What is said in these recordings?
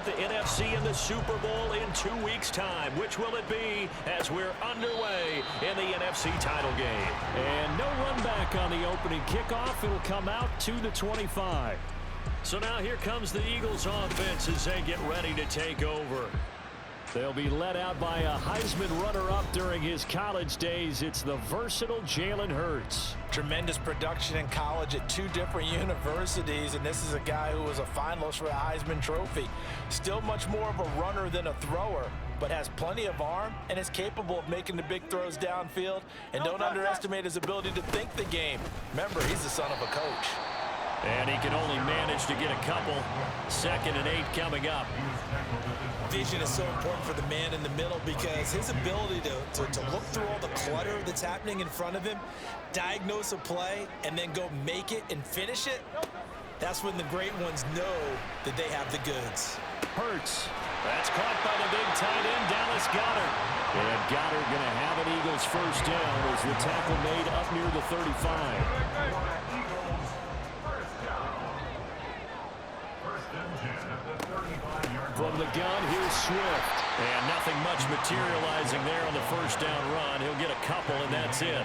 represent the NFC in the Super Bowl in 2 weeks' time. Which will it be as we're underway in the NFC title game? And no run back on the opening kickoff. It'll come out to the 25. So now here comes the Eagles offense as they get ready to take over. They'll be led out by a Heisman runner-up during his college days. It's the versatile Jalen Hurts. Tremendous production in college at 2 different universities, and this is a guy who was a finalist for a Heisman Trophy. Still much more of a runner than a thrower, but has plenty of arm and is capable of making the big throws downfield. And don't underestimate his ability to think the game. Remember, he's the son of a coach. And he can only manage to get a couple. 2nd and 8 coming up. Vision is so important for the man in the middle because his ability to look through all the clutter that's happening in front of him, diagnose a play, and then go make it and finish it, that's when the great ones know that they have the goods. Hurts. That's caught by the big tight end, Dallas Goedert. And Goedert going to have an Eagles first down as the tackle made up near the 35. From the gun, here's Swift. And nothing much materializing there on the first down run. He'll get a couple, and that's it.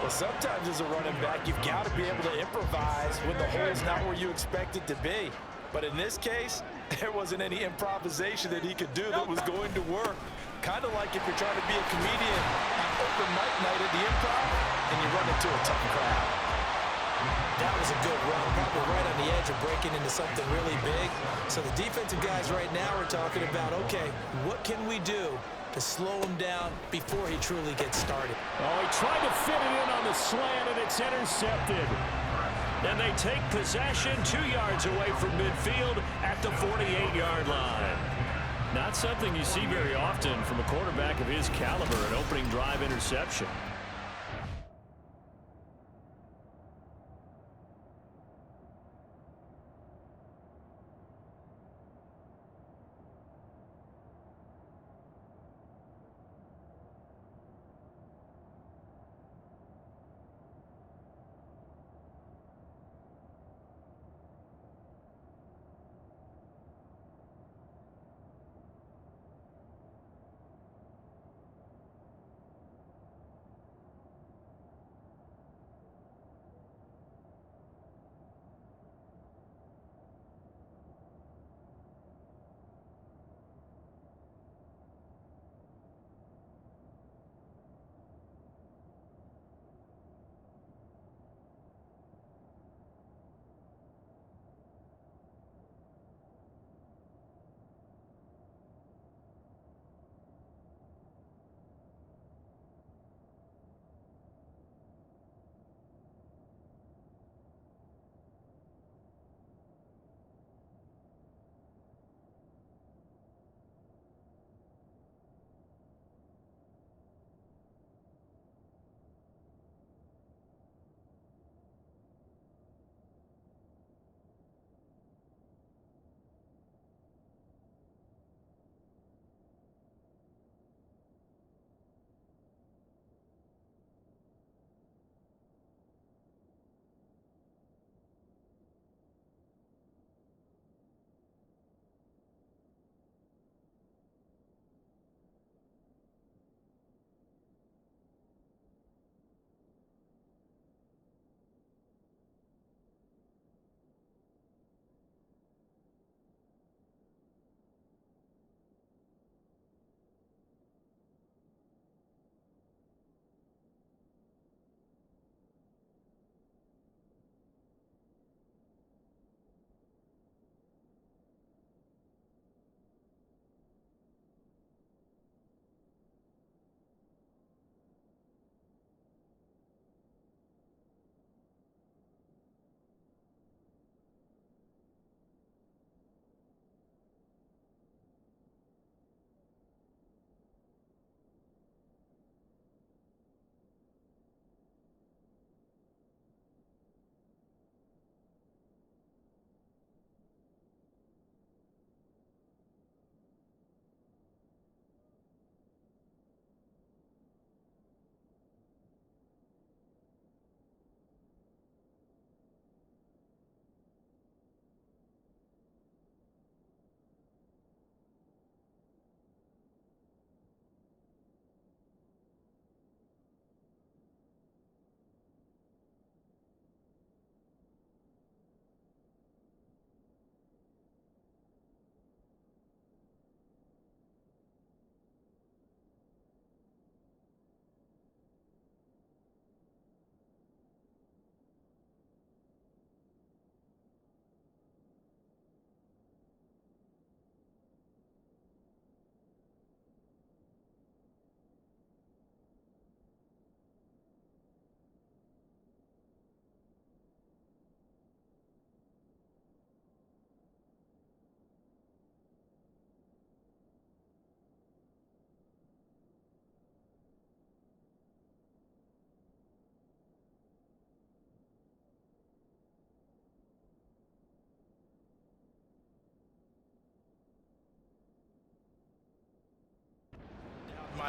Well, sometimes as a running back, you've got to be able to improvise when the hole's not where you expect it to be. But in this case, there wasn't any improvisation that he could do that was going to work. Kind of like if you're trying to be a comedian on open mic night at the Improv and you run into a tough crowd. That was a good run, probably right on the edge of breaking into something really big. So the defensive guys right now are talking about, okay, what can we do to slow him down before he truly gets started? Oh, he tried to fit it in on the slant, and it's intercepted. And they take possession 2 yards away from midfield at the 48-yard line. Not something you see very often from a quarterback of his caliber, an opening drive interception.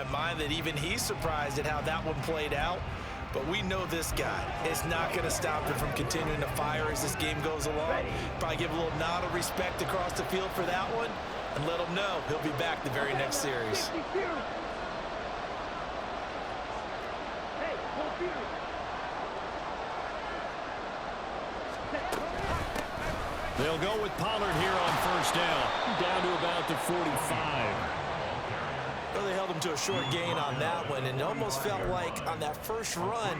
my mind that even he's surprised at how that one played out. But we know this guy is not going to stop him from continuing to fire as this game goes along. Probably give a little nod of respect across the field for that one and let him know he'll be back the very next series. They'll go with Pollard here on first down to about the 45. Well, they held him to a short gain on that one, and it almost felt like on that first run,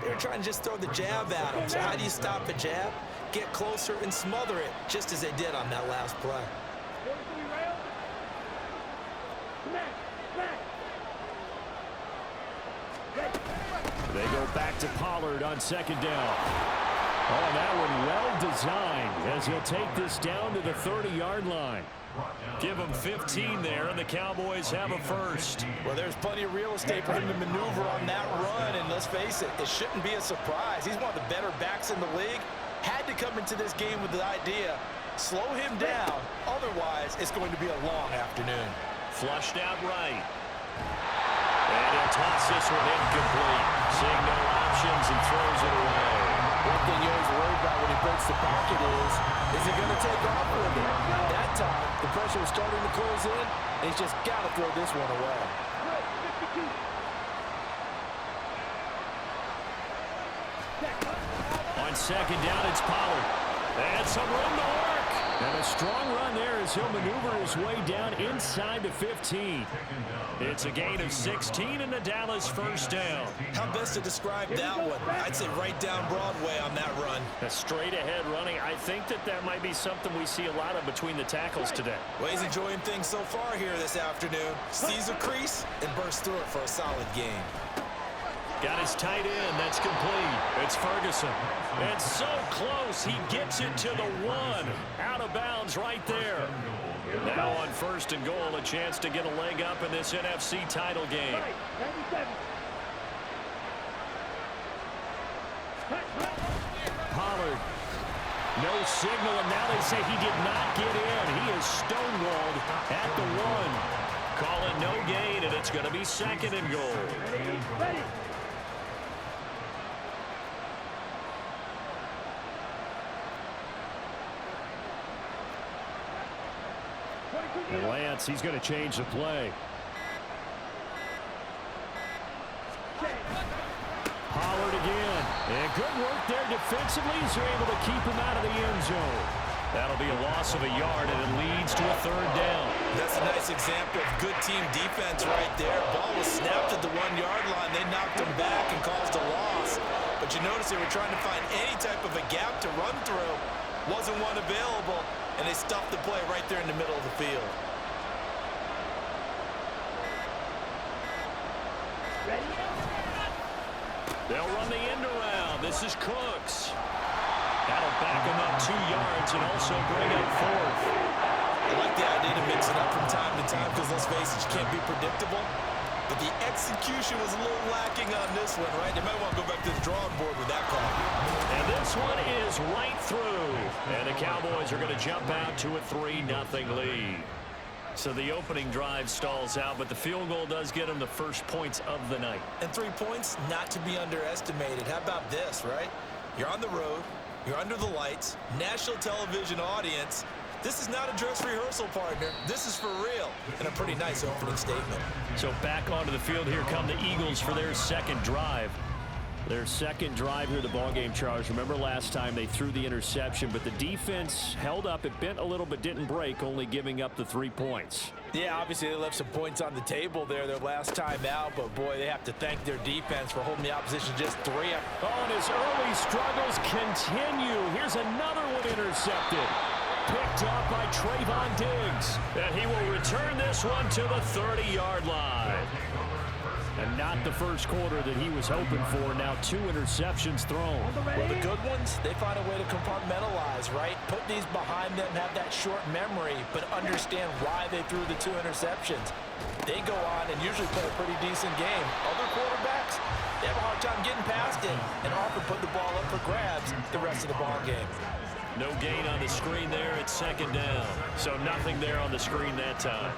they were trying to just throw the jab at him. So how do you stop a jab? Get closer and smother it, just as they did on that last play. They go back to Pollard on second down. Oh, that one well designed as he'll take this down to the 30-yard line. Give him 15 there, and the Cowboys have a first. Well, there's plenty of real estate for him to maneuver on that run, and let's face it, it shouldn't be a surprise. He's one of the better backs in the league. Had to come into this game with the idea, slow him down, otherwise it's going to be a long afternoon. Flushed out right. And he'll toss this one incomplete. Seeing no options, he throws it away. One thing you always worry about when he breaks the pocket is he going to take off with it? That time, the pressure was starting to close in, and he's just got to throw this one away. On second down, it's Pollard. And some room to work. And a strong run there as he'll maneuver his way down inside the 15. It's a gain of 16 and the Dallas first down. How best to describe that one? I'd say right down Broadway on that run. A straight ahead running. I think that might be something we see a lot of between the tackles today. Well, he's enjoying things so far here this afternoon. Sees a crease and bursts through it for a solid gain. Got his tight end. That's complete. It's Ferguson. And so close. He gets it to the one. Out of bounds right there. Now on first and goal, a chance to get a leg up in this NFC title game. Pollard. No signal, and now they say he did not get in. He is stonewalled at the one. Call it no gain, and it's going to be second and goal. And Lance, he's going to change the play. Pollard again. And good work there defensively as they're able to keep him out of the end zone. That'll be a loss of a yard, and it leads to a third down. That's a nice example of good team defense right there. Ball was snapped at the 1 yard line. They knocked him back and caused a loss. But you notice they were trying to find any type of a gap to run through. Wasn't one available, and they stuffed the play right there in the middle of the field. They'll run the end around. This is Cooks. That'll back him up 2 yards and also bring up fourth. I like the idea to mix it up from time to time because, let's face it, you can't be predictable. But the execution was a little lacking on this one, right? They might want to go back to the drawing board with that call. And this one is right through. And the Cowboys are going to jump out to a 3-0 lead. So the opening drive stalls out, but the field goal does get them the first points of the night. And 3 points, not to be underestimated. How about this, right? You're on the road. You're under the lights. National television audience. This is not a dress rehearsal, partner. This is for real. And a pretty nice opening statement. So back onto the field, here come the Eagles for their second drive. Their second drive here, the ballgame, Charles. Remember last time they threw the interception, but the defense held up. It bent a little but didn't break, only giving up the 3 points. Yeah, obviously they left some points on the table there their last time out, but boy, they have to thank their defense for holding the opposition just 3. Oh, and his early struggles continue. Here's another one intercepted. Picked off by Trayvon Diggs. And he will return this one to the 30-yard line. And not the first quarter that he was hoping for. Now 2 interceptions thrown. Well, the good ones, they find a way to compartmentalize, right? Put these behind them, have that short memory, but understand why they threw the 2 interceptions. They go on and usually play a pretty decent game. Other quarterbacks, they have a hard time getting past it and often put the ball up for grabs the rest of the ball game. No gain on the screen there. It's second down. So nothing there on the screen that time.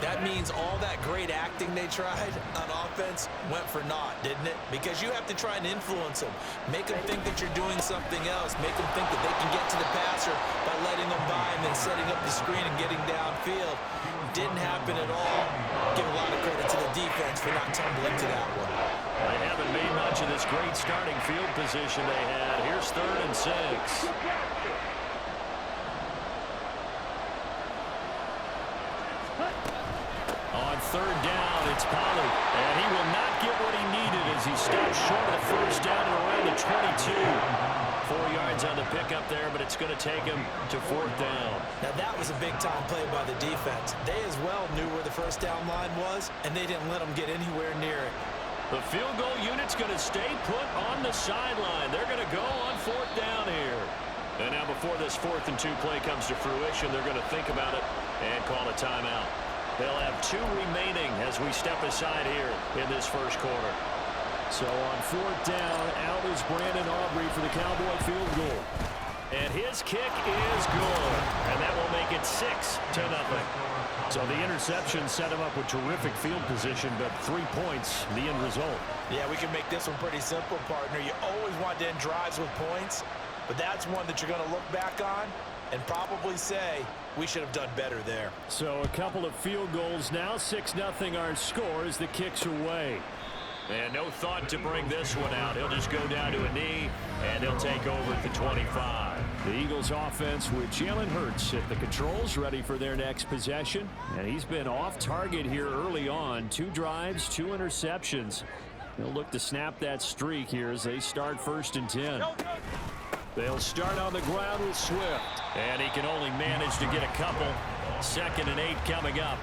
That means all that great acting they tried on offense went for naught, didn't it? Because you have to try and influence them. Make them think that you're doing something else. Make them think that they can get to the passer by letting them by and then setting up the screen and getting downfield. Didn't happen at all. Give a lot of credit to the defense for not tumbling to that one. They haven't made much of this great starting field position they had. Here's 3rd and 6. On 3rd down, it's Pollard. And he will not get what he needed as he stops short of the first down and around the 22. 4 yards on the pickup there, but it's going to take him to 4th down. Now that was a big-time play by the defense. They as well knew where the first down line was, and they didn't let them get anywhere near it. The field goal unit's going to stay put on the sideline. They're going to go on 4th down here. And now before this 4th and 2 play comes to fruition, they're going to think about it and call a timeout. They'll have 2 remaining as we step aside here in this first quarter. So on 4th down, out is Brandon Aubrey for the Cowboy field goal. And his kick is good. And that will make it 6-0. So the interception set him up with terrific field position, but 3 points, the end result. Yeah, we can make this one pretty simple, partner. You always want to end drives with points, but that's one that you're going to look back on and probably say, we should have done better there. So a couple of field goals now, 6-0 our score as the kicks away. And no thought to bring this one out. He'll just go down to a knee, and he'll take over at the 25. The Eagles offense with Jalen Hurts at the controls, ready for their next possession. And he's been off target here early on. 2 drives, 2 interceptions. They'll look to snap that streak here as they start 1st and 10. They'll start on the ground with Swift. And he can only manage to get a couple. 2nd and 8 coming up.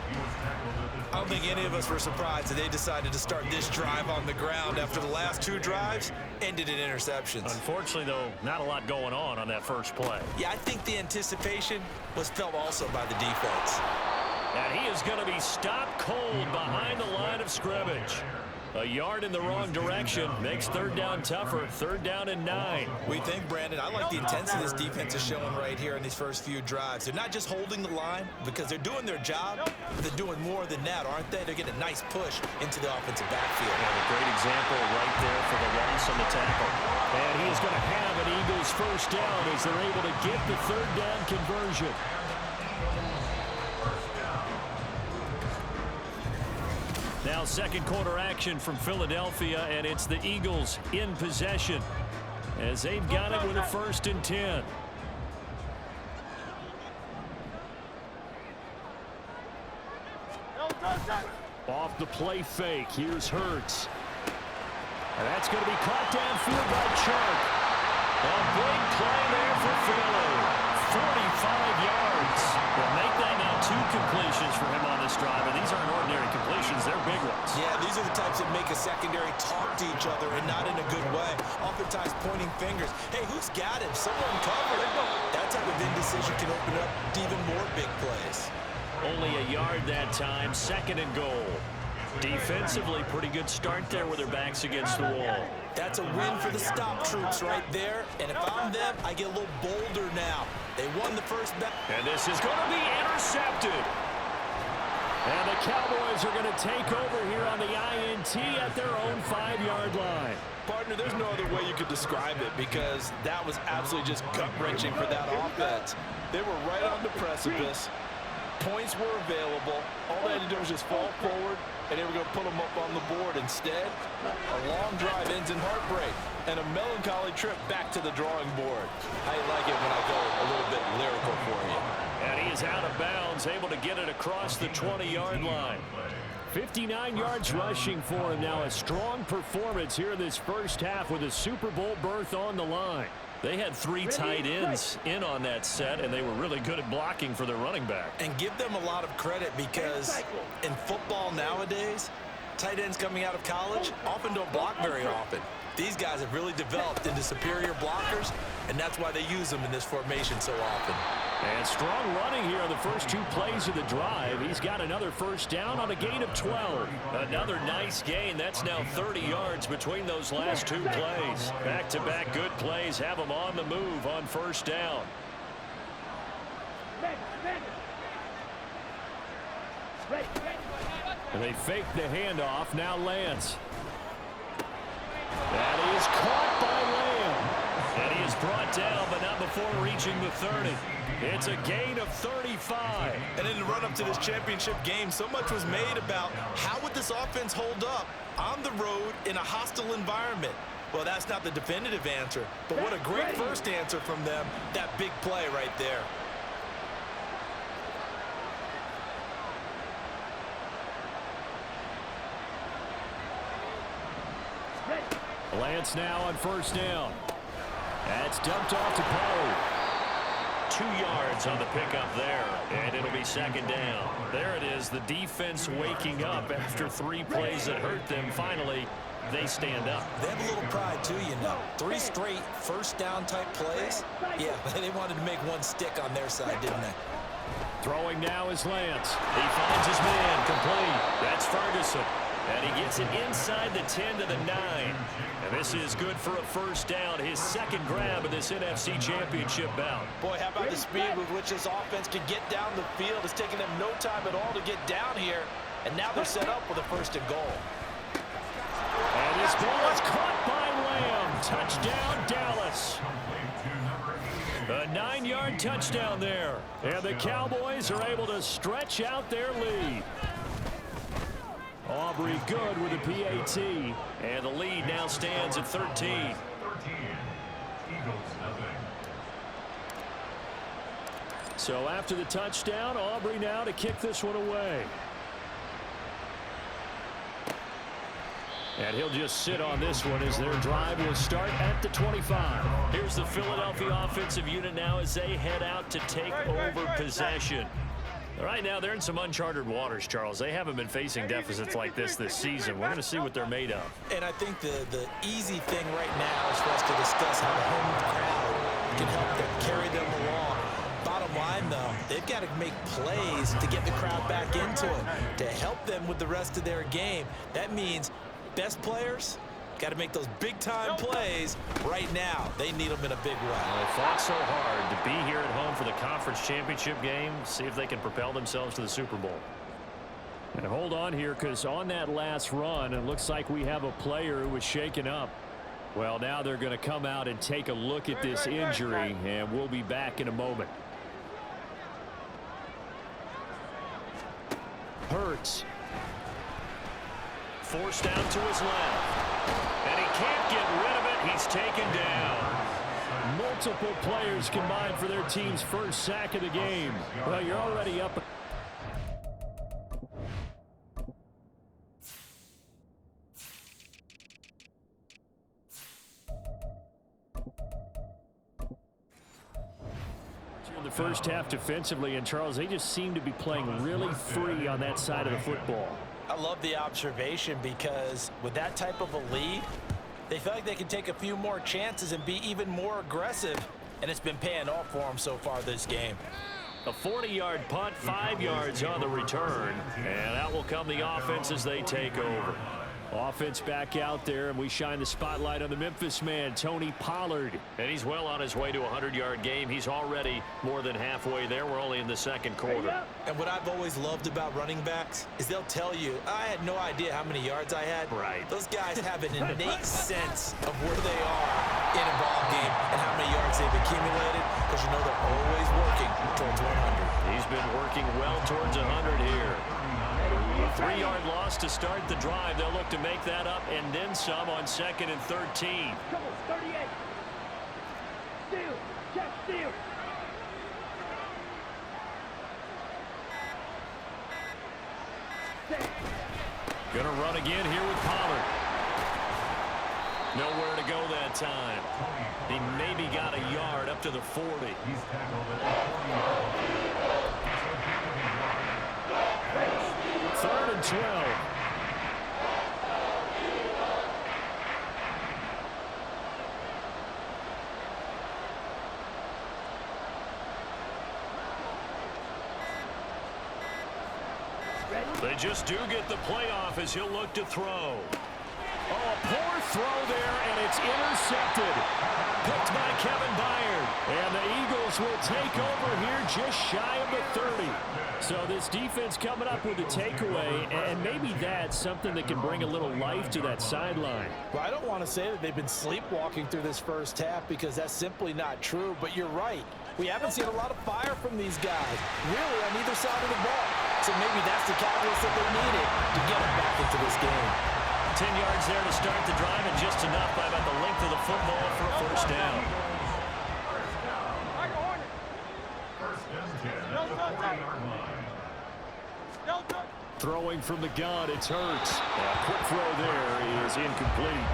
I don't think any of us were surprised that they decided to start this drive on the ground after the last 2 drives ended in interceptions. Unfortunately, though, not a lot going on that first play. Yeah, I think the anticipation was felt also by the defense. And he is going to be stopped cold behind the line of scrimmage. A yard in the wrong direction makes 3rd down tougher. 3rd down and 9. We think, Brandon, I like the intensity this defense is showing right here in these first few drives. They're not just holding the line because they're doing their job, but they're doing more than that, aren't they? They're getting a nice push into the offensive backfield. And a great example right there for the loss on the tackle. And he is going to have an Eagles first down as they're able to get the 3rd down conversion. Now 2nd quarter action from Philadelphia, and it's the Eagles in possession as they've got it with a 1st and 10. Off the play fake, here's Hurts. And that's going to be caught downfield by Chark. A big play there for Philly. 45 yards. Well, make that now 2 completions for him on this drive, and these aren't ordinary completions. They're big ones. Yeah, these are the types that make a secondary talk to each other and not in a good way. Oftentimes pointing fingers. Hey, who's got him? Someone covered him. That type of indecision can open up even more big plays. Only a yard that time. 2nd and goal. Defensively, pretty good start there with their backs against the wall. That's a win for the stop troops right there. And if I'm them, I get a little bolder now. They won the first back. And this is going to be intercepted. And the Cowboys are going to take over here on the INT at their own 5-yard line. Partner, there's no other way you could describe it because that was absolutely just gut-wrenching for that offense. They were right on the precipice. Points were available. All they had to do was just fall forward, and they were going to put them up on the board. Instead, a long drive ends in heartbreak and a melancholy trip back to the drawing board. I like it when I go a little bit lyrical for you. And he is out of bounds, able to get it across the 20-yard line. 59 yards rushing for him now. A strong performance here in this first half with a Super Bowl berth on the line. They had 3 tight ends in on that set, and they were really good at blocking for their running back. And give them a lot of credit because in football nowadays, tight ends coming out of college often don't block very often. These guys have really developed into superior blockers, and that's why they use them in this formation so often. And strong running here on the first 2 plays of the drive. He's got another first down on a gain of 12. Another nice gain. That's now 30 yards between those last 2 plays. Back-to-back good plays have him on the move on first down. And they fake the handoff. Now Lance. That is caught by Lamb. And he is brought down, but not before reaching the 30. It's a gain of 35. And in the run-up to this championship game, so much was made about how would this offense hold up on the road in a hostile environment. Well, that's not the definitive answer, but what a great first answer from them, that big play right there. Lance now on first down. That's dumped off to Pollard. 2 yards on the pickup there, and it'll be second down. There it is, the defense waking up after 3 plays that hurt them. Finally, they stand up. They have a little pride, too, you know. 3 straight first down type plays. Yeah, they wanted to make one stick on their side, didn't they? Throwing now is Lance. He finds his man, complete. That's Ferguson. And he gets it inside the 10 to the 9. And this is good for a first down, his second grab of this NFC Championship bout. Boy, how about the speed with which this offense can get down the field? It's taken them no time at all to get down here. And now they're set up with a first and goal. And this ball is caught by Lamb. Touchdown, Dallas. A 9-yard touchdown there. And the Cowboys are able to stretch out their lead. Aubrey good with a PAT. And the lead now stands at 13. So after the touchdown, Aubrey now to kick this one away. And he'll just sit on this one as their drive will start at the 25. Here's the Philadelphia offensive unit now as they head out to take over possession. Right now, they're in some uncharted waters, Charles. They haven't been facing deficits like this season. We're going to see what they're made of. And I think the easy thing right now is for us to discuss how the home crowd can help them, carry them along. Bottom line, though, they've got to make plays to get the crowd back into it, to help them with the rest of their game. That means best players got to make those big-time plays right now. They need them in a big way. Well, they fought so hard to be here at home for the conference championship game. See if they can propel themselves to the Super Bowl. And hold on here, because on that last run, it looks like we have a player who was shaken up. Well, now they're going to come out and take a look at this injury, and we'll be back in a moment. Hurts. Forced down to his left. And he can't get rid of it. He's taken down. Multiple players combined for their team's first sack of the game. Well, you're already up. In the first half defensively, and Charles, they just seem to be playing really free on that side of the football. I love the observation because with that type of a lead, they feel like they can take a few more chances and be even more aggressive, and it's been paying off for them so far this game. A 40-yard punt, 5 yards on the return, and that will come the offense as they take over. Offense back out there, and we shine the spotlight on the Memphis man, Tony Pollard. And he's well on his way to a 100-yard game. He's already more than halfway there. We're only in the second quarter. And what I've always loved about running backs is they'll tell you, I had no idea how many yards I had. Right. Those guys have an innate sense of where they are in a ball game and how many yards they've accumulated, because you know they're always working towards 100. He's been working well towards 100 here. A 3-yard loss to start the drive. They'll look to make that up and then some on 2nd and 13. Come on, 38. Steal. Check steal. Gonna run again here with Pollard. Nowhere to go that time. He maybe got a yard up to the 40. Third and 12. They just do get the playoff as he'll look to throw. Oh, a poor throw there, and it's intercepted. Picked by Kevin Byard. And the Eagles will take over here just shy of the 30. So this defense coming up with a takeaway, and maybe that's something that can bring a little life to that sideline. Well, I don't want to say that they've been sleepwalking through this first half because that's simply not true, but you're right. We haven't seen a lot of fire from these guys, really, on either side of the ball. So maybe that's the catalyst that they needed to get them back into this game. 10 yards there to start the drive, and just enough by about the length of the football for a first down. Throwing from the gun, it's Hurts. A quick throw there is incomplete.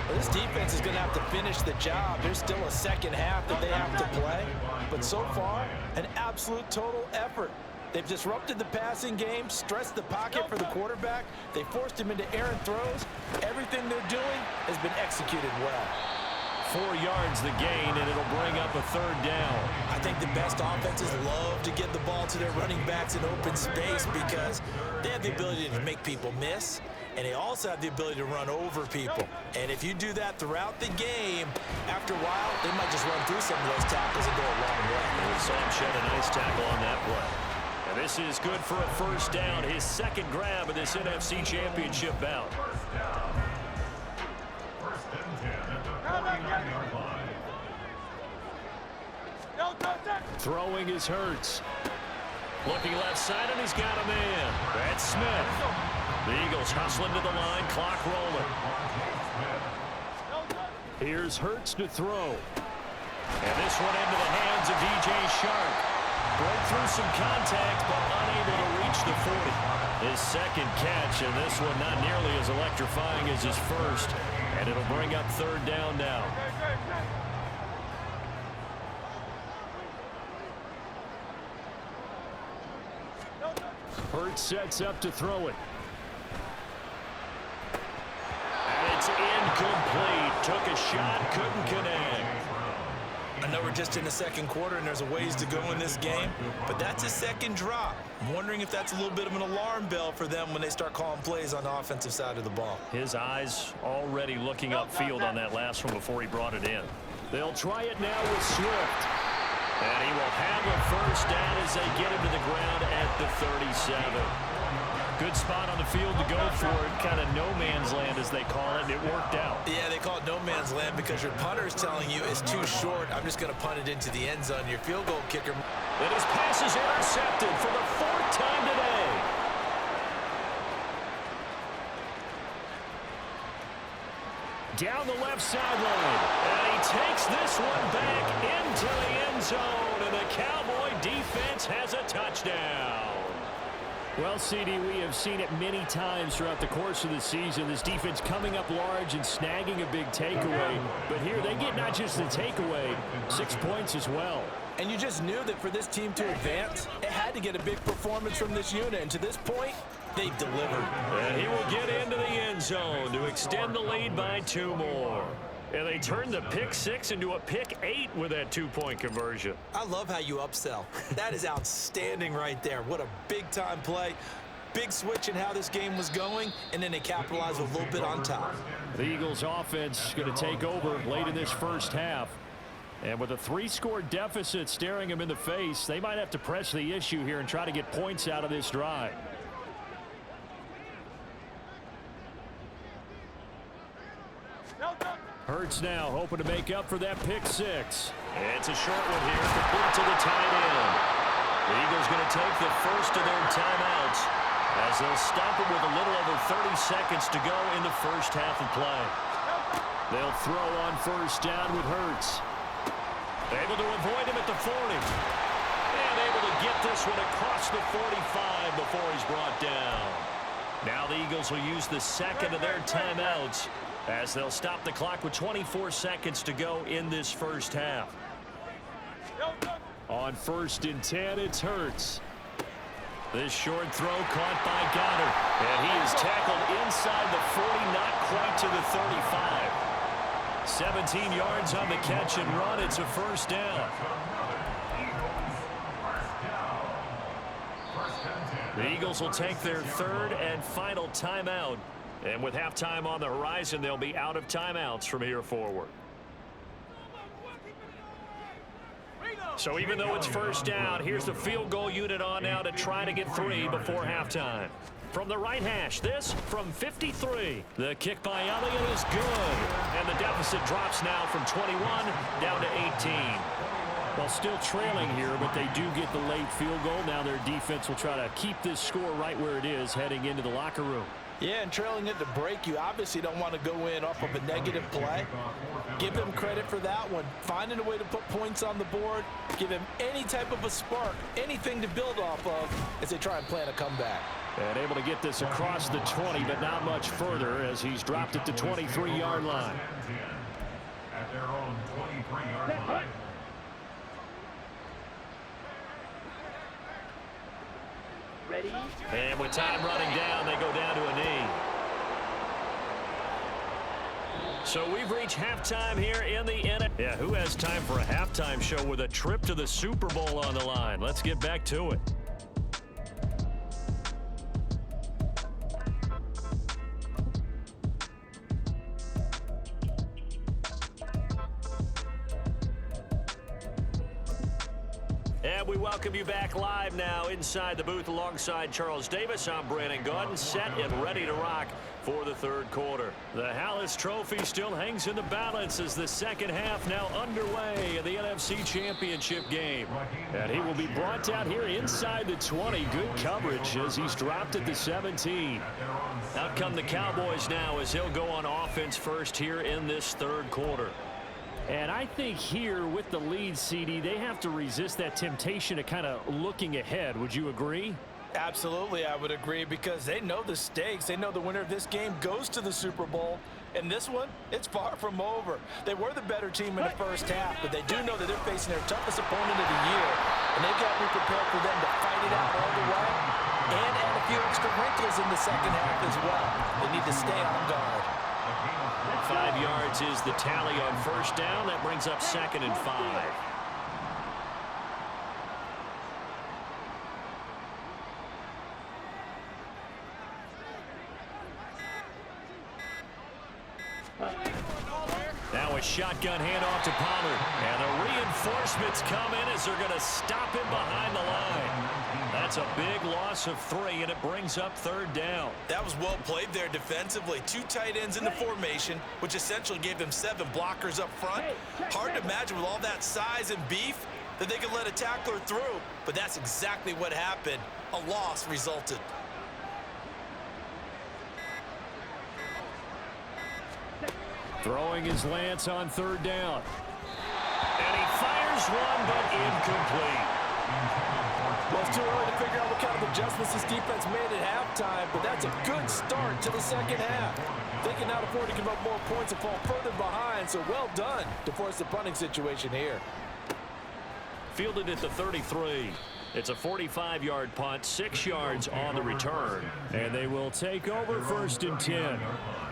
Well, this defense is going to have to finish the job. There's still a second half that they have to play. But so far, an absolute total effort. They've disrupted the passing game, stressed the pocket for the quarterback. They forced him into errant throws. Everything they're doing has been executed well. 4 yards the gain, and it'll bring up a third down. I think the best offenses love to get the ball to their running backs in open space because they have the ability to make people miss, and they also have the ability to run over people. And if you do that throughout the game, after a while, they might just run through some of those tackles and go a long way. We saw him shed a nice tackle on that play. And this is good for a first down, his second grab of this NFC Championship bout. Throwing is Hurts. Looking left side, and he's got a man. That's Smith. The Eagles hustling to the line, clock rolling. Here's Hurts to throw. And this one into the hands of DJ Shark. Broke through some contact, but unable to reach the 40. His second catch, and this one not nearly as electrifying as his first. And it'll bring up third down now. Hurts sets up to throw it. And it's incomplete. Took a shot, couldn't connect. I know we're just in the second quarter and there's a ways to go in this game, but that's a second drop. I'm wondering if that's a little bit of an alarm bell for them when they start calling plays on the offensive side of the ball. His eyes already looking upfield on that last one before he brought it in. They'll try it now with Swift. And he will have a first down as they get him to the ground at the 37. Good spot on the field to go for it. Kind of no man's land, as they call it. It worked out. Yeah, they call it no man's land because your punter is telling you it's too short. I'm just going to punt it into the end zone. Your field goal kicker. And his pass is intercepted for the 4th time today. Down the left sideline. And he takes this one back into the end zone. And the Cowboy defense has a touchdown. Well, CD, we have seen it many times throughout the course of the season. This defense coming up large and snagging a big takeaway. But here they get not just the takeaway, 6 points as well. And you just knew that for this team to advance, it had to get a big performance from this unit. And to this point, they've delivered. And he will get into the end zone to extend the lead by 2 more. And they turned the pick 6 into a pick 8 with that 2-point conversion. I love how you upsell. That is outstanding right there. What a big-time play. Big switch in how this game was going, and then they capitalized a little bit on top. The Eagles offense going to take over late in this first half. And with a 3-score deficit staring them in the face, they might have to press the issue here and try to get points out of this drive. Hurts now hoping to make up for that pick 6. It's a short one here, complete to the tight end. The Eagles going to take the first of their timeouts as they'll stop it with a little over 30 seconds to go in the first half of play. They'll throw on first down with Hurts. Able to avoid him at the 40. And able to get this one across the 45 before he's brought down. Now the Eagles will use the second of their timeouts as they'll stop the clock with 24 seconds to go in this first half. On 1st and 10, it's Hurts. This short throw caught by Goddard. And he is tackled inside the 40, not quite to the 35. 17 yards on the catch and run. It's a first down. The Eagles will take their third and final timeout. And with halftime on the horizon, they'll be out of timeouts from here forward. So even though it's first down, here's the field goal unit on now to try to get 3 before halftime. From the right hash, this from 53. The kick by Elliott is good. And the deficit drops now from 21 down to 18. Well, still trailing here, but they do get the late field goal. Now their defense will try to keep this score right where it is heading into the locker room. Yeah, and trailing it to break, you obviously don't want to go in off of a negative play. Give him credit for that one. Finding a way to put points on the board. Give him any type of a spark, anything to build off of as they try and plan a comeback. And able to get this across the 20, but not much further as he's dropped it to 23-yard line. At their own 23-yard line. Ready? And with time running down, they go down to a knee. So we've reached halftime here in the NFL. Yeah, who has time for a halftime show with a trip to the Super Bowl on the line? Let's get back to it. And we welcome you back live now inside the booth alongside Charles Davis. I'm Brandon Gaudin, set and ready to rock for the third quarter. The Hallis Trophy still hangs in the balance as the second half now underway in the NFC Championship game. And he will be brought down here inside the 20. Good coverage as he's dropped at the 17. Out come the Cowboys now as he'll go on offense first here in this third quarter. And I think here with the lead, CD, they have to resist that temptation of kind of looking ahead. Would you agree? Absolutely, I would agree, because they know the stakes. They know the winner of this game goes to the Super Bowl. And this one, it's far from over. They were the better team in the first half, but they do know that they're facing their toughest opponent of the year. And they've got to be prepared for them to fight it out all the way and add a few extra wrinkles in the second half as well. They need to stay on guard. 5 yards is the tally on first down. That brings up 2nd and 5. Now a shotgun handoff to Pollard. And the reinforcements come in as they're going to stop him behind the line. That's a big loss of 3, and it brings up 3rd down. That was well played there defensively. 2 tight ends in the formation, which essentially gave them 7 blockers up front. Hard to imagine with all that size and beef that they could let a tackler through, but that's exactly what happened. A loss resulted. Throwing his Lance on 3rd down. And he fires one, but incomplete. Well, it's too early to figure out what kind of adjustments this defense made at halftime, but that's a good start to the second half. They can now afford to give up more points and fall further behind, so well done to force the punting situation here. Fielded at the 33. It's a 45-yard punt, 6 yards on the return. And they will take over 1st and 10.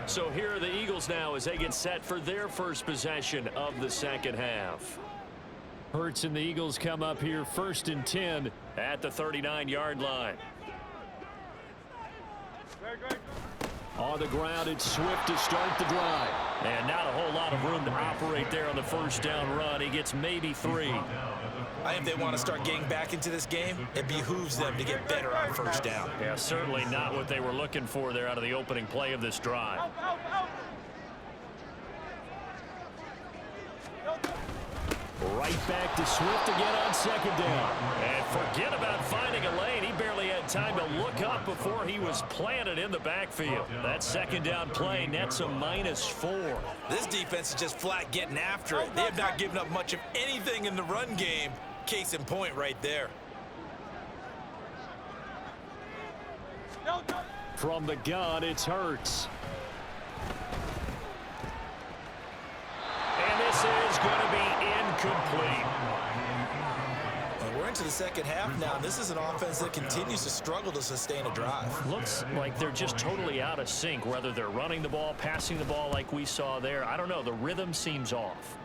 So here are the Eagles now as they get set for their first possession of the second half. Hurts and the Eagles come up here 1st and 10 at the 39-yard line. On the ground, it's Swift to start the drive. And not a whole lot of room to operate there on the first down run. He gets maybe 3. I think they want to start getting back into this game. It behooves them to get better on first down. Yeah, certainly not what they were looking for there out of the opening play of this drive. Right back to Swift again on 2nd down. And forget about finding a lane. He barely had time to look up before he was planted in the backfield. That 2nd down play nets a -4. This defense is just flat getting after it. They have not given up much of anything in the run game. Case in point right there. From the gun, it's Hurts. And this is going to be incomplete. Well, we're into the second half now. This is an offense that continues to struggle to sustain a drive. Looks like they're just totally out of sync, whether they're running the ball, passing the ball like we saw there. I don't know. The rhythm seems off.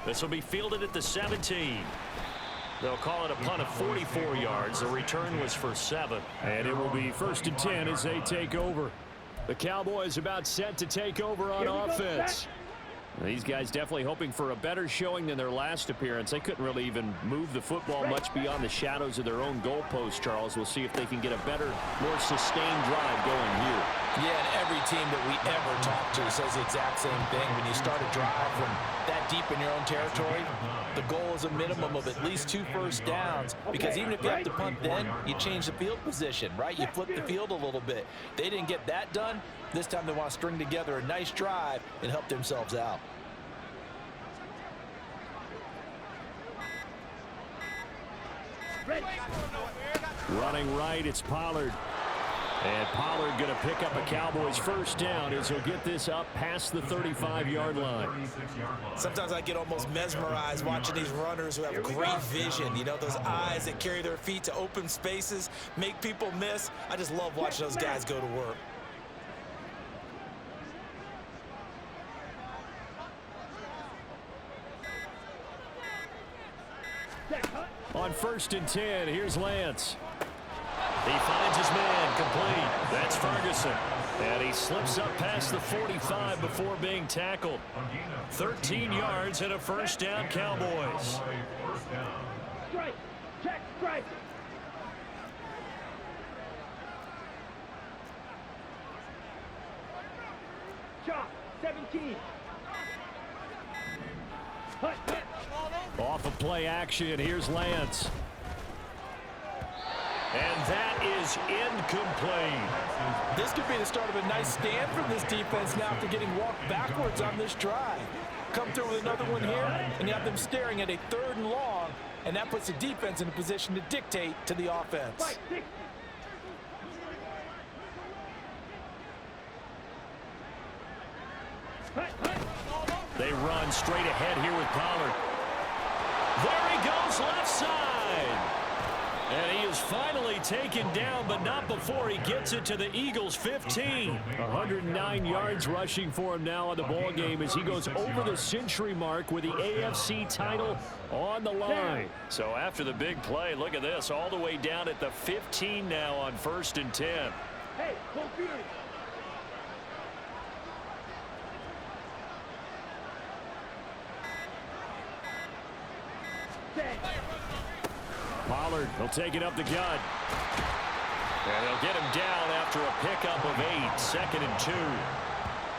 This will be fielded at the 17. They'll call it a punt of 44 yards. The return was for 7. And it will be 1st and 10 as they take over. The Cowboys about set to take over on offense. These guys definitely hoping for a better showing than their last appearance. They couldn't really even move the football much beyond the shadows of their own goalpost, Charles. We'll see if they can get a better, more sustained drive going here. Yeah, and every team that we ever talk to says the exact same thing. When you start a drive from that deep in your own territory, the goal is a minimum of at least 2 first downs, because even if you have to punt then, you change the field position, right? You flip the field a little bit. They didn't get that done. This time they want to string together a nice drive and help themselves out. Running right, it's Pollard. And Pollard going to pick up a Cowboys first down as he'll get this up past the 35-yard line. Sometimes I get almost mesmerized watching these runners who have great vision. You know, those eyes that carry their feet to open spaces, make people miss. I just love watching those guys go to work. On 1st and 10, here's Lance. He finds his man complete. That's Ferguson. And he slips up past the 45 before being tackled. 13 yards and a first down, Cowboys. Strike. Check. Strike. Chop. 17. Hut. Off of play action, here's Lance. And that is incomplete. This could be the start of a nice stand from this defense now after getting walked backwards on this drive. Come through with another one here, and you have them staring at a 3rd and long, and that puts the defense in a position to dictate to the offense. They run straight ahead here with Pollard. There he goes, left side. And he is finally taken down, but not before he gets it to the Eagles' 15. 109 yards rushing for him now on the ball game as he goes over the century mark with the AFC title on the line. So after the big play, look at this, all the way down at the 15 now on 1st and 10. Hey, Cole Fury. Pollard, he'll take it up the gut. And they'll get him down after a pickup of 8, 2nd and 2.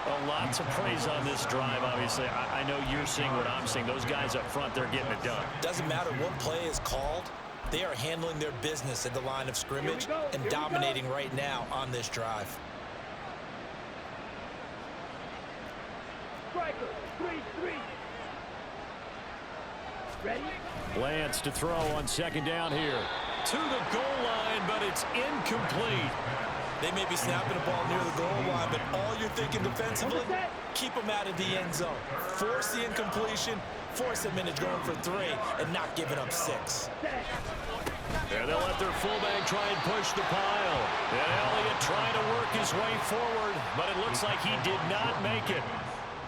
Well, lots of praise on this drive, obviously. I know you're seeing what I'm seeing. Those guys up front, they're getting it done. Doesn't matter what play is called. They are handling their business at the line of scrimmage and dominating right now on this drive. Striker. 3-3. Ready? Lance to throw on 2nd down here. To the goal line, but it's incomplete. They may be snapping the ball near the goal line, but all you're thinking defensively, keep them out of the end zone. Force the incompletion, force them into going for 3, and not giving up 6. And they'll let their fullback try and push the pile. And Elliott trying to work his way forward, but it looks like he did not make it.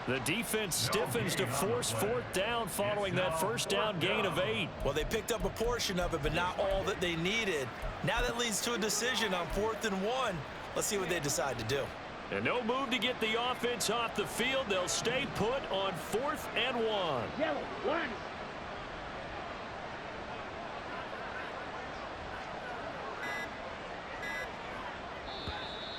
The defense stiffens to force 4th down following that first down gain of 8. Well, they picked up a portion of it, but not all that they needed. Now that leads to a decision on 4th and 1. Let's see what they decide to do. And no move to get the offense off the field. They'll stay put on 4th and 1. Yellow. Line.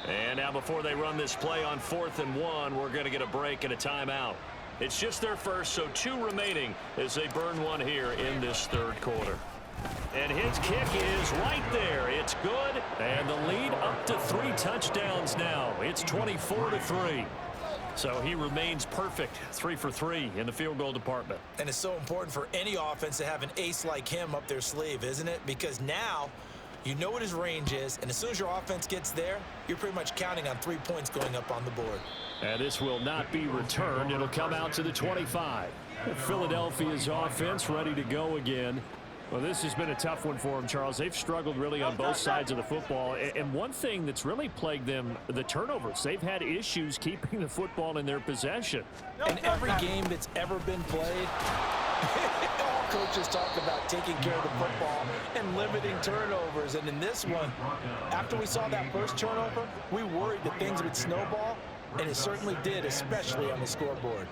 And now before they run this play on 4th and 1, we're going to get a break and a timeout. It's just their first, so 2 remaining as they burn one here in this 3rd quarter. And his kick is right there. It's good. And the lead up to 3 touchdowns now. It's 24-3. So he remains perfect. 3 for 3 in the field goal department. And it's so important for any offense to have an ace like him up their sleeve, isn't it? Because now you know what his range is, and as soon as your offense gets there, you're pretty much counting on 3 points going up on the board. And this will not be returned. It'll come out to the 25. Philadelphia's offense ready to go again. Well, this has been a tough one for them, Charles. They've struggled really on both sides of the football. And one thing that's really plagued them, the turnovers. They've had issues keeping the football in their possession. In every game that's ever been played, coaches talk about taking care of the football and limiting turnovers. And in this one, after we saw that first turnover, we worried that things would snowball, and it certainly did, especially on the scoreboard.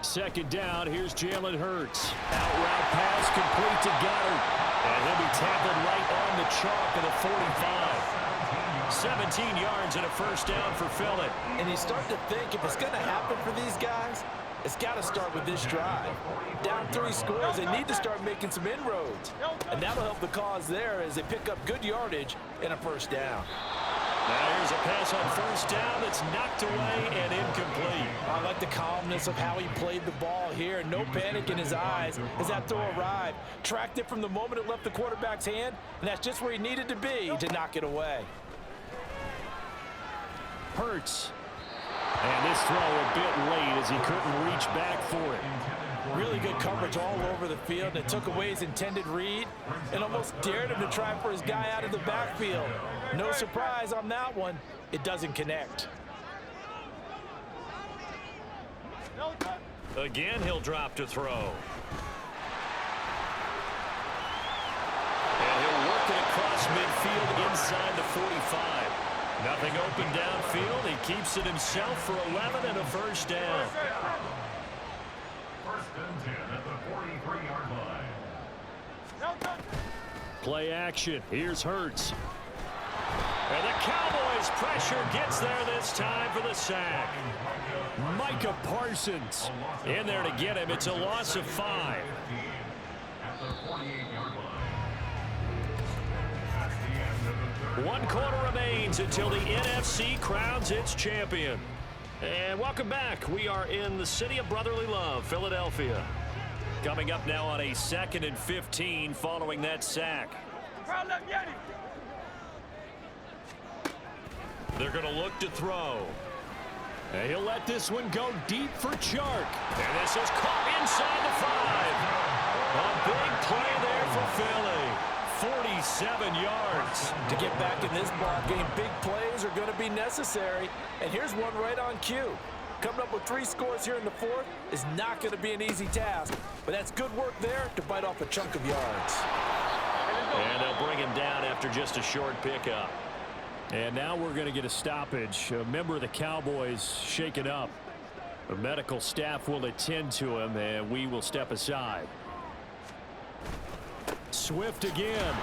Second down, here's Jalen Hurts. Out route pass complete to Goddard. And he'll be tackled right on the chalk of the 45. 17 yards and a first down for Philly. And you start to think, if it's going to happen for these guys, it's got to start with this drive. Down 3 scores, they need to start making some inroads. And that'll help the cause there as they pick up good yardage and a first down. Now here's a pass on first down that's knocked away and incomplete. I like the calmness of how he played the ball here. No panic in his eyes as that throw arrived. Tracked it from the moment it left the quarterback's hand, and that's just where he needed to be to knock it away. Hurts. And this throw a bit late as he couldn't reach back for it. Really good coverage all over the field. It took away his intended read and almost dared him to try for his guy out of the backfield. No surprise on that one. It doesn't connect. Again, he'll drop to throw. And he'll work it across midfield inside the 45. Nothing open downfield. He keeps it himself for 11 and a first down. First and 10 at the 43-yard line. Play action. Here's Hurts. And the Cowboys' pressure gets there this time for the sack. Micah Parsons in there to get him. It's a loss of 5. At the 48-yard line. 1 quarter remains until the NFC crowns its champion. And welcome back. We are in the city of brotherly love, Philadelphia. Coming up now on a 2nd and 15 following that sack. They're going to look to throw. And he'll let this one go deep for Chark. And this is caught inside the 5. A big play there for Philly. 47 yards. To get back in this ball game, big plays are going to be necessary. And here's one right on cue. Coming up with 3 scores here in the 4th is not going to be an easy task, but that's good work there to bite off a chunk of yards. And they'll bring him down after just a short pickup. And now we're going to get a stoppage. A member of the Cowboys shaken up. The medical staff will attend to him, and we will step aside. Swift again.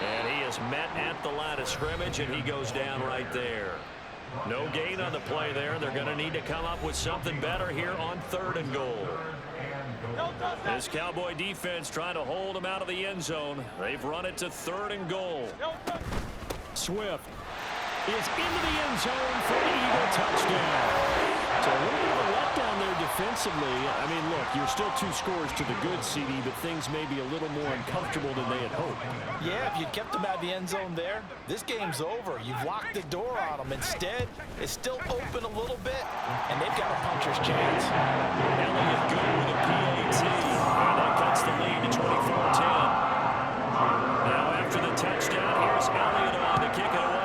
And he is met at the line of scrimmage, and he goes down right there. No gain on the play there. They're going to need to come up with something better here on 3rd and goal. This Cowboy defense trying to hold him out of the end zone. They've run it to 3rd and goal. Swift is into the end zone for the Eagle touchdown. So a little bit of a letdown there defensively. I mean, look, you're still 2 scores to the good, CD, but things may be a little more uncomfortable than they had hoped. Yeah, if you'd kept them out of the end zone there, this game's over. You've locked the door on them. Instead, it's still open a little bit, and they've got a puncher's chance. Elliott good with a PAT, and that cuts the lead to 24-10. Now after the touchdown, here's Elliott on to kick it away.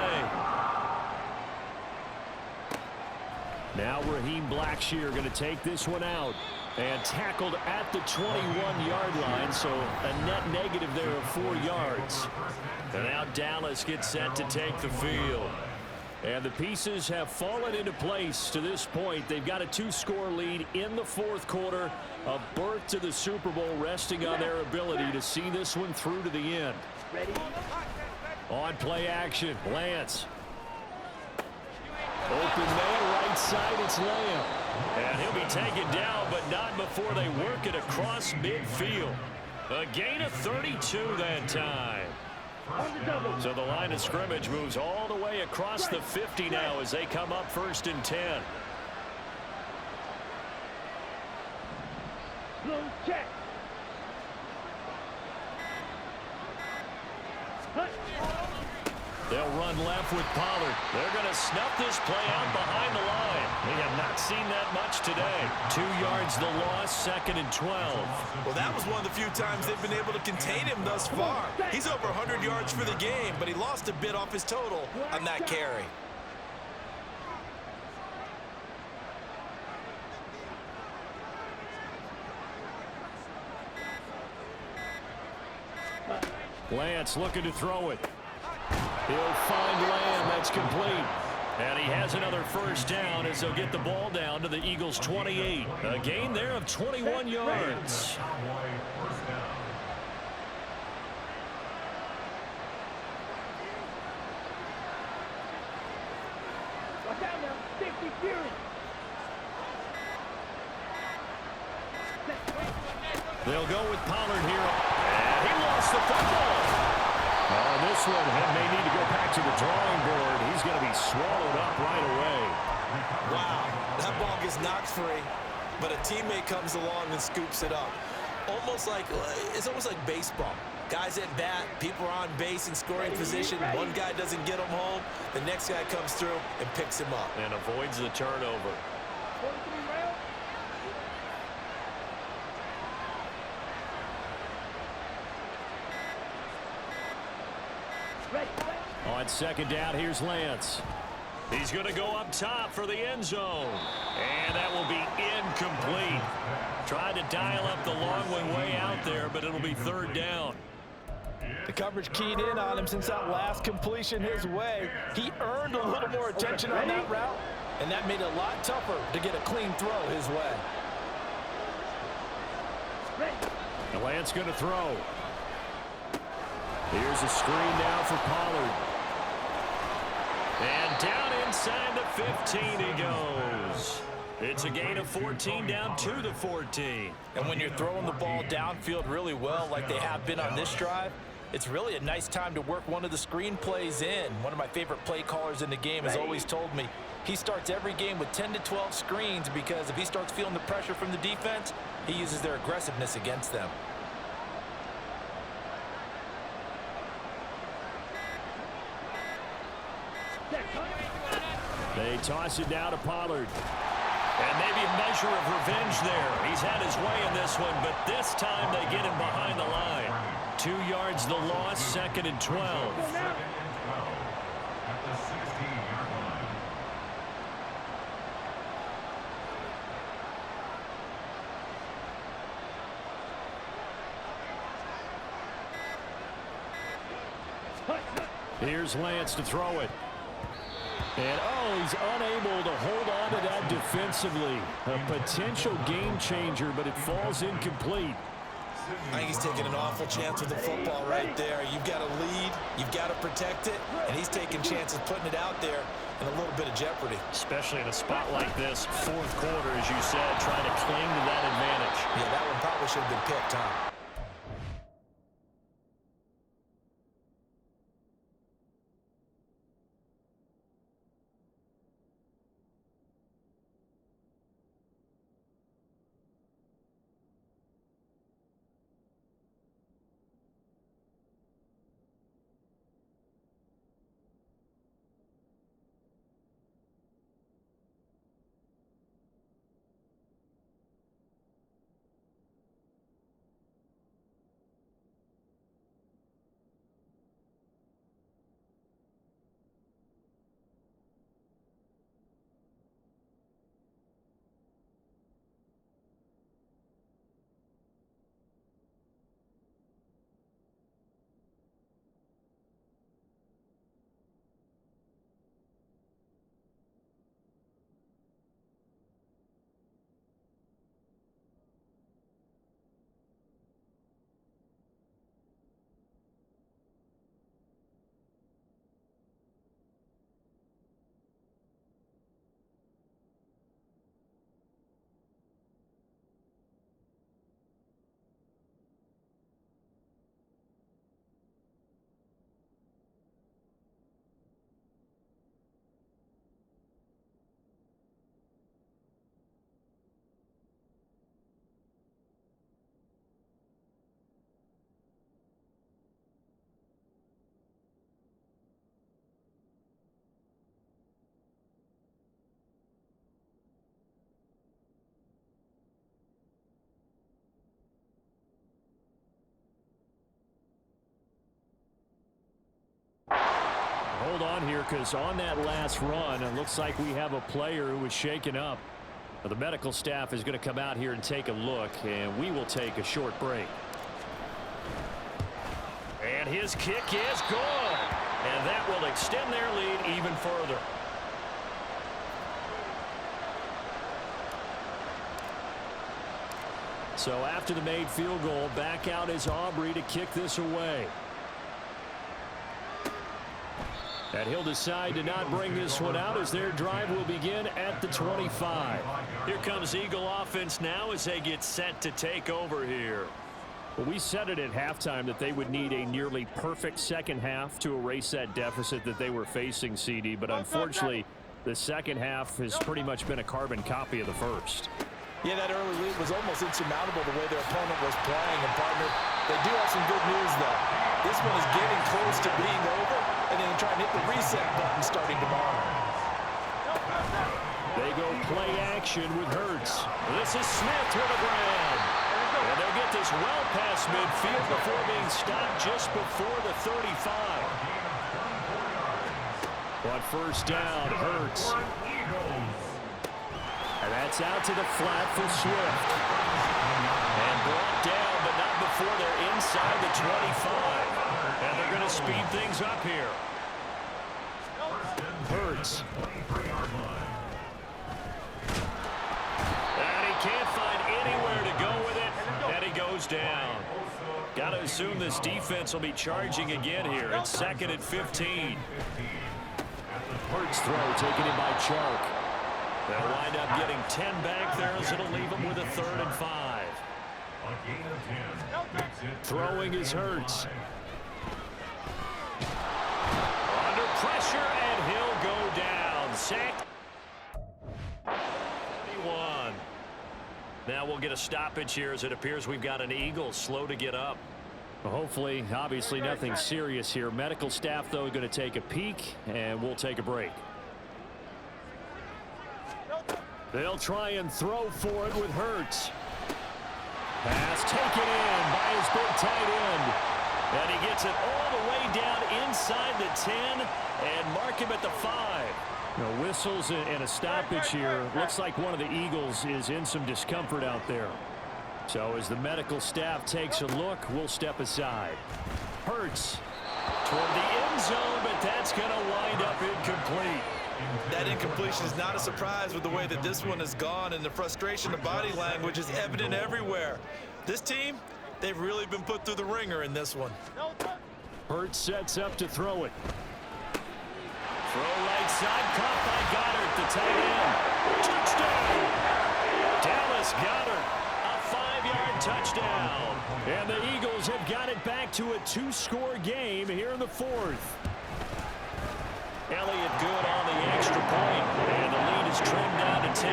Now Raheem Blackshear going to take this one out and tackled at the 21-yard line, so a net negative there of 4 yards. And now Dallas gets set to take the field. And the pieces have fallen into place to this point. They've got a 2-score lead in the 4th quarter. A berth to the Super Bowl resting on their ability to see this one through to the end. Ready? On play action, Lance. Open man, right side, it's Lamb. And he'll be taken down, but not before they work it across midfield. A gain of 32 that time. So the line of scrimmage moves all the way across the 50 now as they come up 1st and 10. Blue check. They'll run left with Pollard. They're going to snuff this play out behind the line. We have not seen that much today. 2 yards the loss, 2nd and 12. Well, that was one of the few times they've been able to contain him thus far. He's over 100 yards for the game, but he lost a bit off his total on that carry. Lance looking to throw it. He'll find Lamb. That's complete. And he has another first down as they'll get the ball down to the Eagles' 28. A gain there of 21 yards. Watch out now. 50 Fury. They'll go with Pollard here. And he lost the football. On this one, he may need to go back to the drawing board. He's going to be swallowed up right away. Wow, that ball gets knocked free, but a teammate comes along and scoops it up. It's almost like baseball. Guys at bat, people are on base in scoring position. One guy doesn't get him home. The next guy comes through and picks him up. And avoids the turnover. 43 round. Ready. On second down, here's Lance. He's going to go up top for the end zone. And that will be incomplete. Tried to dial up the long one way out there, but it'll be third down. The coverage keyed in on him since that last completion his way. He earned a little more attention on that route, and that made it a lot tougher to get a clean throw his way. And Lance going to throw. Here's a screen now for Pollard. And down inside the 15 he goes. It's a gain of 14 down to the 14. And when you're throwing the ball downfield really well like they have been on this drive, it's really a nice time to work one of the screen plays in. One of my favorite play callers in the game has always told me he starts every game with 10 to 12 screens because if he starts feeling the pressure from the defense, he uses their aggressiveness against them. They toss it down to Pollard. And maybe a measure of revenge there. He's had his way in this one, but this time they get him behind the line. 2 yards the loss, second and 12. At the 16-yard line. Here's Lance to throw it. And, oh, he's unable to hold on to that defensively. A potential game changer, but it falls incomplete. I think he's taking an awful chance with the football right there. You've got to lead, you've got to protect it, and he's taking chances putting it out there in a little bit of jeopardy. Especially in a spot like this, fourth quarter, as you said, trying to cling to that advantage. Yeah, that one probably should have been picked, huh? Hold on here, because on that last run, it looks like we have a player who was shaken up. The medical staff is going to come out here and take a look, and we will take a short break. And And his kick is good. And that will extend their lead even further. So after the made field goal, back out is Aubrey to kick this away. And he'll decide to not bring this one out as their drive will begin at the 25. Here comes Eagle offense now as they get set to take over here. Well, we said it at halftime that they would need a nearly perfect second half to erase that deficit that they were facing, CD. But unfortunately, the second half has pretty much been a carbon copy of the first. Yeah, that early lead was almost insurmountable the way their opponent was playing. And, partner, they do have some good news, though. This one is getting close to being over, and then try and hit the reset button starting tomorrow. They go play action with Hurts. This is Smith with a grab. And they'll get this well past midfield before being stopped just before the 35. On first down, Hurts. And that's out to the flat for Swift. And brought down, but not before they're inside the 25. And they're going to speed things up here. Hurts. And he can't find anywhere to go with it. And he goes down. Got to assume this defense will be charging again here. It's second and 15. Hurts throw taken in by Chark. They'll wind up getting 10 back there as it'll leave them with a 3rd and 5. Throwing is Hurts. Under pressure, and he'll go down. Sacked. 21. Now we'll get a stoppage here as it appears we've got an Eagle slow to get up. Well, hopefully, obviously nothing serious here. Medical staff, though, going to take a peek, and we'll take a break. They'll try and throw for it with Hurts. Pass taken in by his big tight end. And he gets it all the way down inside the 10 and mark him at the 5. No whistles and a stoppage here. Looks like one of the Eagles is in some discomfort out there. So as the medical staff takes a look, we'll step aside. Hurts toward the end zone, but that's going to wind up incomplete. That incompletion is not a surprise with the way that this one has gone, and the frustration of body language is evident everywhere. This team, they've really been put through the ringer in this one. Hurts sets up to throw it. Throw right side, caught by Goddard, the tight end. Touchdown! Dallas Goddard, a 5-yard touchdown. And the Eagles have got it back to a 2-score game here in the 4th. Elliott good on the extra point, and the lead is trimmed down to 10.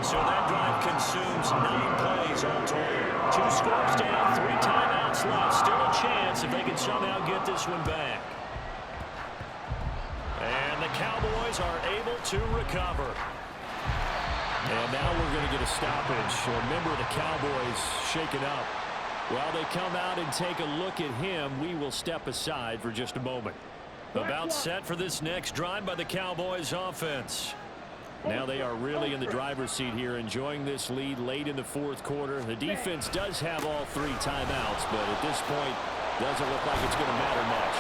So that drive consumes 9 plays all told. 2 scores down, 3 timeouts left. Still a chance if they can somehow get this one back. And the Cowboys are able to recover. And now we're going to get a stoppage. A member of the Cowboys shaken up. While they come out and take a look at him, we will step aside for just a moment. About set for this next drive by the Cowboys offense. Now they are really in the driver's seat here, enjoying this lead late in the 4th quarter. The defense does have all 3 timeouts, but at this point, doesn't look like it's going to matter much.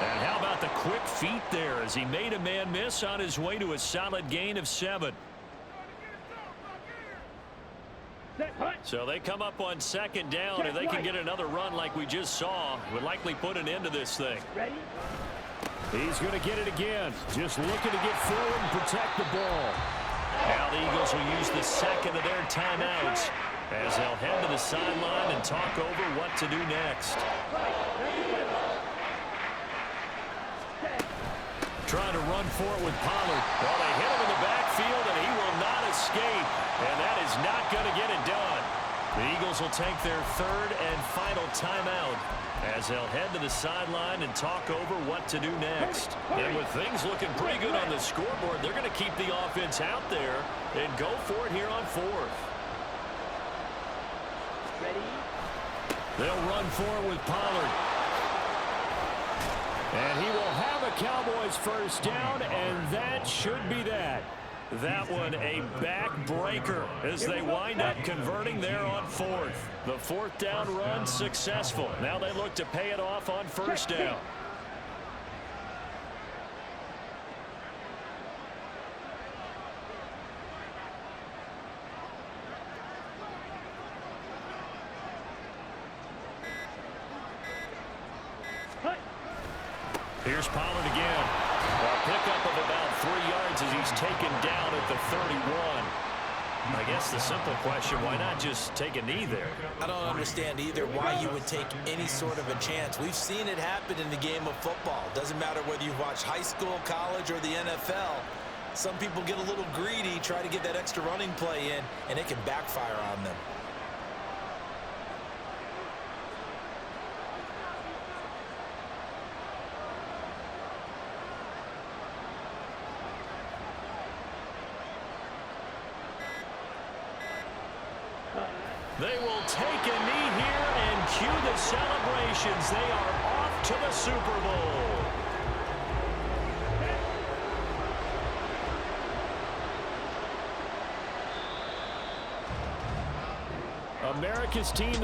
And how about the quick feet there as he made a man miss on his way to a solid gain of 7. So they come up on 2nd down. If they can get another run like we just saw, would likely put an end to this thing. He's going to get it again. Just looking to get forward and protect the ball. Now the Eagles will use the 2nd of their timeouts as they'll head to the sideline and talk over what to do next. Trying to run for it with Pollard. Well, they hit him in the backfield, and he will not escape. And that is not going to get it done. The Eagles will take their 3rd and final timeout as they'll head to the sideline and talk over what to do next. And with things looking pretty good on the scoreboard, they're going to keep the offense out there and go for it here on 4th. They'll run for it with Pollard. And he will have a Cowboys first down, and that should be that. That one a backbreaker as they wind up converting there on fourth. The fourth down run successful. Now they look to pay it off on first down. Here's Pollard again. A pickup of about 3 yards as he's taken down at the 31. I guess the simple question, why not just take a knee there? I don't understand either why you would take any sort of a chance. We've seen it happen in the game of football. Doesn't matter whether you watch high school, college, or the NFL. Some people get a little greedy, try to get that extra running play in, and it can backfire on them. They will take a knee here and cue the celebrations. They are off to the Super Bowl. America's team, the